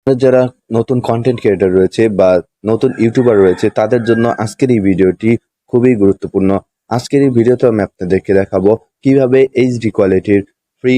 যারা নতুন content creator রয়েছে বা নতুন ইউটিউবার রয়েছে তাদের জন্য আজকের এই ভিডিওটি খুবই গুরুত্বপূর্ণ। আজকের এই ভিডিওতে আমি আপনাদেরকে দেখাবো কিভাবে এইচডি কোয়ালিটির ফ্রি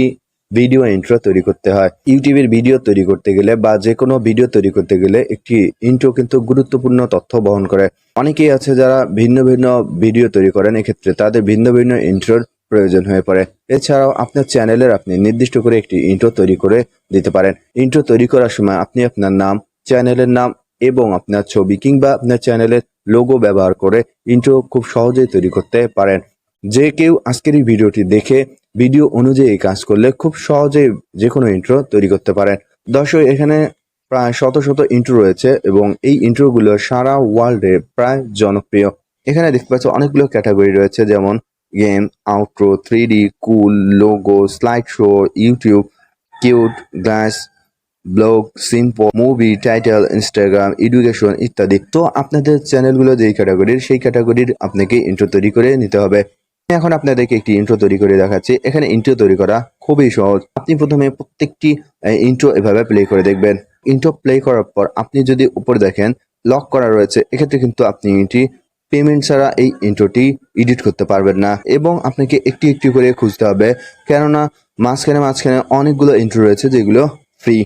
ভিডিও ইন্ট্রো তৈরি করতে হয়। ইউটিউবের ভিডিও তৈরি করতে গেলে বা যে কোনো ভিডিও তৈরি করতে গেলে একটি ইন্ট্রো কিন্তু গুরুত্বপূর্ণ তথ্য বহন করে। অনেকেই আছে যারা ভিন্ন ভিন্ন ভিডিও তৈরি করেন, এক্ষেত্রে তাদের ভিন্ন ভিন্ন ইন্ট্রোর প্রয়োজন হয়ে পড়ে। এছাড়াও আপনার চ্যানেলের আপনি নির্দিষ্ট করে একটি ইন্ট্রো তৈরি করে দিতে পারেন। ইন্ট্রো তৈরি করার সময় আপনি আপনার নাম, চ্যানেলের নাম এবং আপনার ছবি কিংবা আপনার চ্যানেলের লোগো ব্যবহার করে ইন্ট্রো খুব সহজেই তৈরি করতে পারেন। যে কেউ আজকের এই ভিডিওটি দেখে ভিডিও অনুযায়ী কাজ করলে খুব সহজেই যে কোনো ইন্ট্রো তৈরি করতে পারেন। দর্শক, এখানে প্রায় শত শত ইন্ট্রো রয়েছে এবং এই ইন্ট্রোগুলো সারা ওয়ার্ল্ডে প্রায় জনপ্রিয়। এখানে দেখতে পাচ্ছ অনেকগুলো ক্যাটাগরি রয়েছে, যেমন game, outro, 3D, cool, logo, slide show, YouTube, cute, glass, blog, simple, movie, title, Instagram, education ইত্যাদি। তো আপনাদের চ্যানেলগুলো যেই ক্যাটাগরির, সেই ক্যাটাগরির আপনাকে ইন্ট্রো তৈরি করে নিতে হবে। এখন আপনাদেরকে একটি ইন্ট্রো তৈরি করে দেখাচ্ছি। এখানে ইন্ট্রো তৈরি করা খুবই সহজ। আপনি প্রথমে প্রত্যেকটি ইন্ট্রো এভাবে প্লে করে দেখবেন। ইন্ট্রো প্লে করার পর আপনি যদি উপর দেখেন লক করা রয়েছে, এক্ষেত্রে কিন্তু আপনি এটি পেমেন্ট ছাড়া এই ইন্ট্রোটি এডিট করতে পারবেন না এবং আপনাকে একটি একটি করে খুঁজতে হবে, কেননা মাঝখানে অনেকগুলো ইন্ট্রো রয়েছে যেগুলো ফ্রি।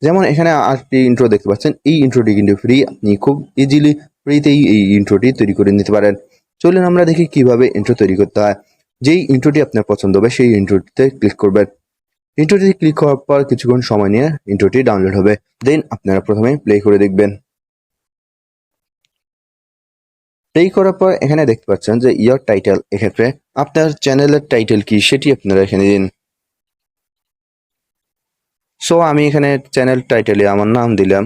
যেমন এখানে আরেকটি ইন্ট্রো দেখতে পাচ্ছেন, এই ইন্ট্রোটি কিন্তু ফ্রি। আপনি খুব ইজিলি ফ্রিতেই এই ইন্ট্রোটি তৈরি করে নিতে পারেন। চলুন আমরা দেখি কিভাবে ইন্ট্রো তৈরি করতে হয়। যেই ইন্ট্রোটি আপনার পছন্দ হবে সেই ইন্ট্রোটিতে ক্লিক করবেন। ইন্ট্রোটি ক্লিক করার পর কিছুক্ষণ সময় নিয়ে ইন্ট্রোটি ডাউনলোড হবে। দেন আপনারা প্রথমে প্লে করে দেখবেন। প্লে করার পর এখানে দেখতে পাচ্ছেন যে ইয়ার টাইটেল, এক্ষেত্রে আপনার চ্যানেলের টাইটেল কি সেটি আপনারা এখানে দিন। সো আমি এখানে চ্যানেল টাইটেলে আমার নাম দিলাম।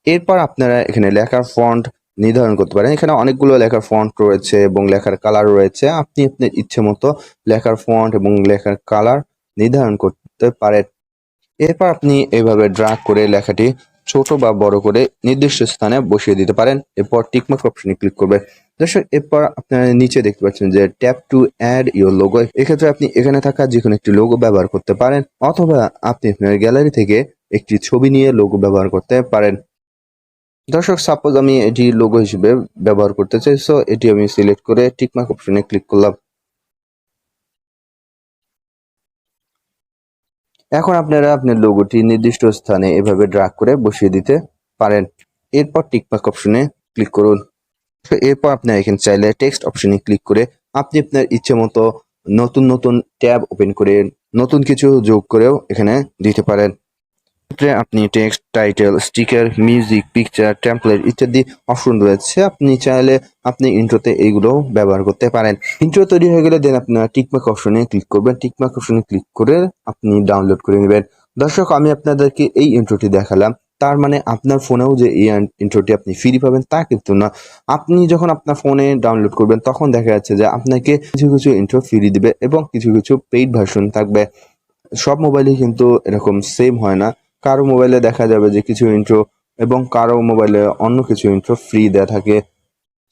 এরপর আপনারা এখানে লেখার ফন্ট নির্ধারণ করতে পারেন। এখানে অনেকগুলো লেখার ফন্ট রয়েছে এবং লেখার কালার রয়েছে। আপনি আপনার ইচ্ছে মতো লেখার ফন্ট এবং লেখার কালার নির্ধারণ করতে পারেন। এরপর আপনি এইভাবে ড্র্যাগ করে লেখাটি ছোট বা বড় করে নির্দিষ্ট স্থানে বসিয়ে দিতে পারেন। এরপর টিকমার্ক অপশনে ক্লিক করবে। দর্শক, এরপর আপনারা নিচে দেখতে পাচ্ছেন যে tap to add your logo. এক্ষেত্রে আপনি এখানে থাকা যে কোনো একটি লোগো ব্যবহার করতে পারেন, অথবা আপনি আপনার গ্যালারি থেকে একটি ছবি নিয়ে লোগো ব্যবহার করতে পারেন। দর্শক, সাপোজ আমি এটি লোগো হিসেবে ব্যবহার করতে চাই, সো এটি আমি সিলেক্ট করে টিকমার্ক অপশনে ক্লিক করলাম। এখন আপনারা আপনার লোগোটি নির্দিষ্ট স্থানে এভাবে ড্র্যাগ করে বসিয়ে দিতে পারেন। এরপর টিকমার্ক অপশনে ক্লিক করুন। এরপর আপনারা এখানে চাইলে টেক্সট অপশনে ক্লিক করে আপনি আপনার ইচ্ছে মতো নতুন নতুন ট্যাব ওপেন করে নতুন কিছু যোগ করেও এখানে দিতে পারেন। আপনি text, title, sticker, music, picture, template ইত্যাদি অপশন রয়েছে। আপনি চাইলে আপনি ইন্ট্রোতে এইগুলো ব্যবহার করতে পারেন। ইন্ট্রো তৈরি হয়ে গেলে দেন আপনার টিকমার্ক অপশনে ক্লিক করবেন। টিকমার্ক অপশনে ক্লিক করে আপনি ডাউনলোড করে নেবেন। দর্শক, আমি আপনাদেরকে এই ইন্ট্রোটি দেখালাম, তার মানে আপনার ফোনেও যে এই ইন্ট্রোটি আপনি ফ্রি পাবেন তা কিন্তু না। আপনি যখন আপনার ফোনে ডাউনলোড করবেন তখন দেখা যাচ্ছে যে আপনাকে কিছু কিছু ইন্ট্রো ফ্রি দিবে এবং কিছু কিছু পেইড ভার্সন থাকবে। সব মোবাইলে কিন্তু এরকম সেম হয় না। কারো মোবাইলে দেখা যাবে যে কিছু ইন্ট্রো এবং কারো মোবাইলে অন্য কিছু ইন্ট্রো ফ্রি দেয়া থাকে।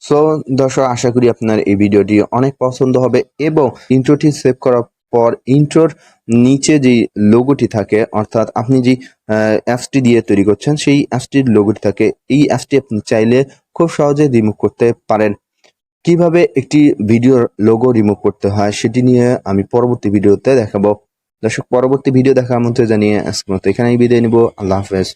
সো দর্শক, আশা করি আপনার এই ভিডিওটি অনেক পছন্দ হবে এবং ইন্ট্রোটি সেভ করার পর ইন্ট্রোর নিচে যে লোগোটি থাকে, অর্থাৎ আপনি যে অ্যাপসটি দিয়ে তৈরি করছেন সেই অ্যাপসটির লোগোটি থাকে, এই অ্যাপসটি আপনি চাইলে খুব সহজে রিমুভ করতে পারেন। কিভাবে একটি ভিডিওর লোগো রিমুভ করতে হয় সেটি নিয়ে আমি পরবর্তী ভিডিওতে দেখাবো। দর্শক, পরবর্তী ভিডিও দেখার আমন্ত্রণ জানিয়ে আজকের মতো এখানেই বিদায় নিব। আল্লাহ হাফেজ।